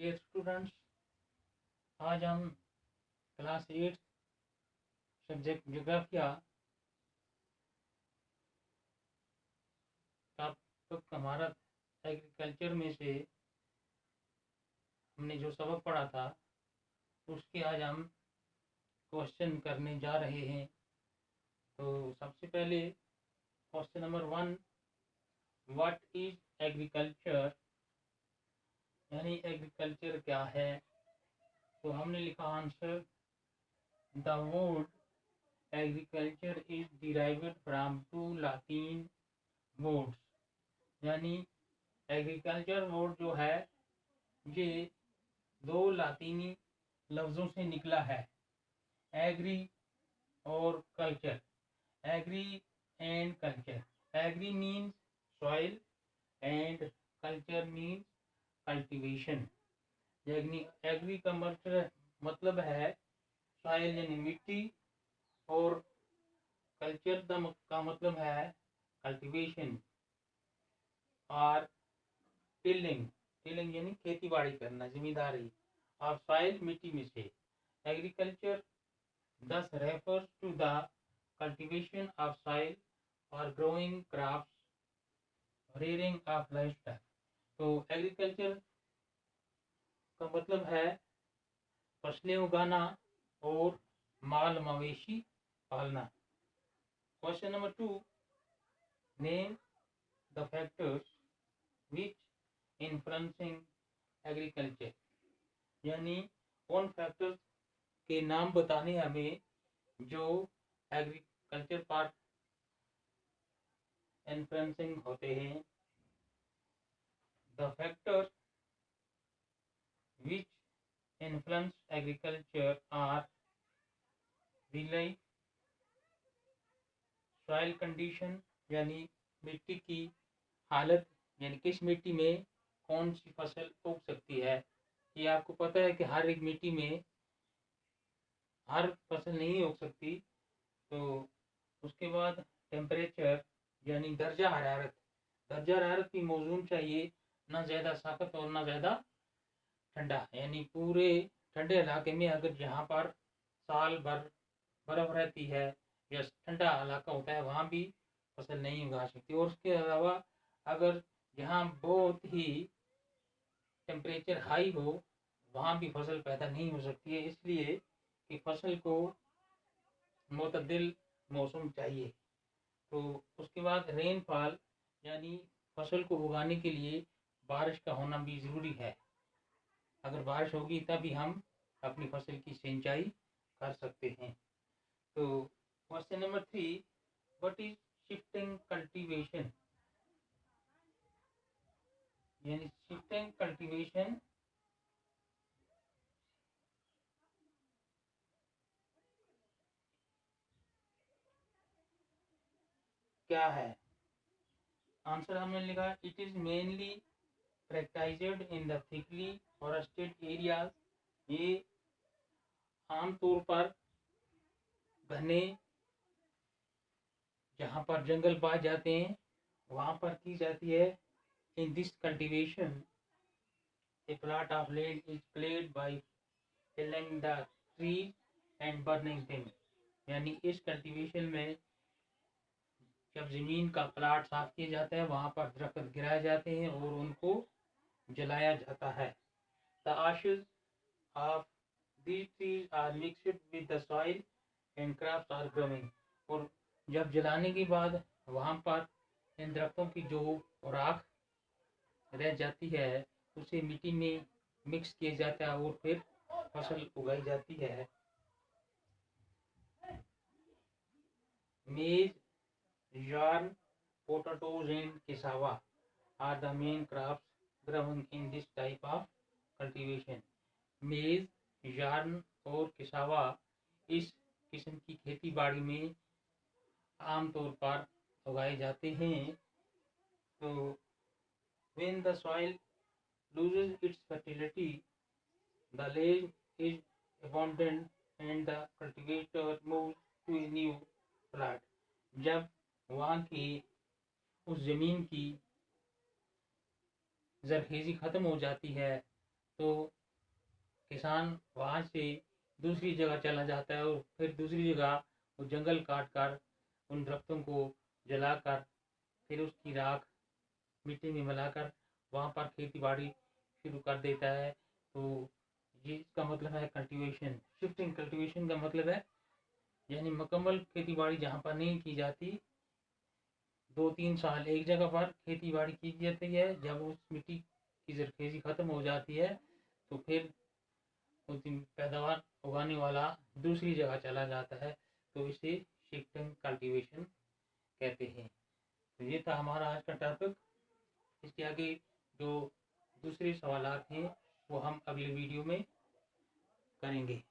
Dear students, आज हम class 8 subject जोग्राफिया topic हमारा एग्रीकल्चर में से हमने जो सबक पढ़ा था उसके आज हम क्वेश्चन करने जा रहे हैं। तो सबसे पहले question number 1, what is agriculture, यानी एग्रीकल्चर क्या है। तो हमने लिखा answer, the word agriculture is derived from 2 Latin words, यानी एग्रीकल्चर वर्ड जो है ये 2 लातीनी लफ्ज़ों से निकला है, एग्री और culture. Agri and culture, agri means soil and culture means cultivation. यानी एग्री का मतलब है सॉइल यानी मिट्टी, और कल्चर का मतलब है कल्टीवेशन और टिलिंग। टिलिंग यानी खेती बाड़ी करना, जिम्मेदारी और सॉइल मिट्टी में से। Agriculture thus refers to the cultivation of soil or growing crops, rearing of livestock। तो एग्रीकल्चर का मतलब है फसलें उगाना और माल मवेशी पालना। Question number 2, name the factors which influencing agriculture, यानी उन फैक्टर्स के नाम बताने हमें जो एग्रीकल्चर पर इन्फ्लुएंसिंग होते हैं। The factors which influence agriculture are relief, soil condition यानी मिट्टी की हालत, यानी किस मिट्टी में कौन सी फसल उग सकती है। ये आपको पता है कि हर एक मिट्टी में हर फसल नहीं उग सकती। तो उसके बाद टेम्परेचर यानी दर्जा हरारत भी मौजूद चाहिए, ना ज़्यादा सख्त और ना ज़्यादा ठंडा। यानी पूरे ठंडे इलाके में अगर जहाँ पर साल भर बर्फ रहती है या ठंडा इलाका होता है वहाँ भी फसल नहीं उगा सकती। और उसके अलावा अगर जहाँ बहुत ही टेम्परेचर हाई हो वहाँ भी फसल पैदा नहीं हो सकती है, इसलिए कि फसल को मुतदिल मौसम चाहिए। तो उसके बाद रेनफॉल, यानी फसल को उगाने के लिए बारिश का होना भी ज़रूरी है। अगर बारिश होगी तभी हम अपनी फसल की सिंचाई कर सकते हैं। तो question number 3, what is shifting cultivation, यानी शिफ्टिंग कल्टीवेशन क्या है। आंसर हमने लिखा, it is mainly practised in the thickly forested areas. ये आमतौर पर घने जहाँ पर जंगल पाए जाते हैं वहाँ पर की जाती है। In this cultivation a plot of land is cleared by felling the trees and burning them। यानी इस कल्टीवेशन में जब जमीन का प्लाट साफ किया जाता है वहाँ पर दरख्त गिराए जाते हैं और उनको जलाया जाता है। The ashes of these trees are mixed with the soil and crops are growing। और जब जलाने के बाद वहाँ पर इन दरख्तों की जो राख रह जाती है उसे मिट्टी में मिक्स किया जाता है और फिर फसल उगाई जाती है। मेज, yarn, potatoes and cassava are the main crops grown in this type of cultivation। मेज, yarn और cassava इस किस्म की खेती बाड़ी में आमतौर पर उगाए जाते हैं। तो when the soil loses its fertility, the land is abandoned and the cultivator moves to a new plot। जब वहाँ की उस जमीन की जरखेज़ी खत्म हो जाती है तो किसान वहाँ से दूसरी जगह चला जाता है और फिर दूसरी जगह वो जंगल काट कर उन दरख्तों को जलाकर फिर उसकी राख मिट्टी में मिलाकर वहाँ पर खेती बाड़ी शुरू कर देता है। तो ये इसका मतलब है कल्टीवेशन। शिफ्टिंग कल्टीवेशन का मतलब है यानी मुकम्मल खेती बाड़ी जहाँ पर नहीं की जाती, 2-3 साल एक जगह पर खेती बाड़ी की जाती है। जब उस मिट्टी की जरखेज़ी ख़त्म हो जाती है तो फिर उस दिन पैदावार उगाने वाला दूसरी जगह चला जाता है। तो इसे शिफ्टिंग कल्टीवेशन कहते हैं। तो ये था हमारा आज का टॉपिक। इसके आगे जो दूसरे सवालात हैं वो हम अगले वीडियो में करेंगे।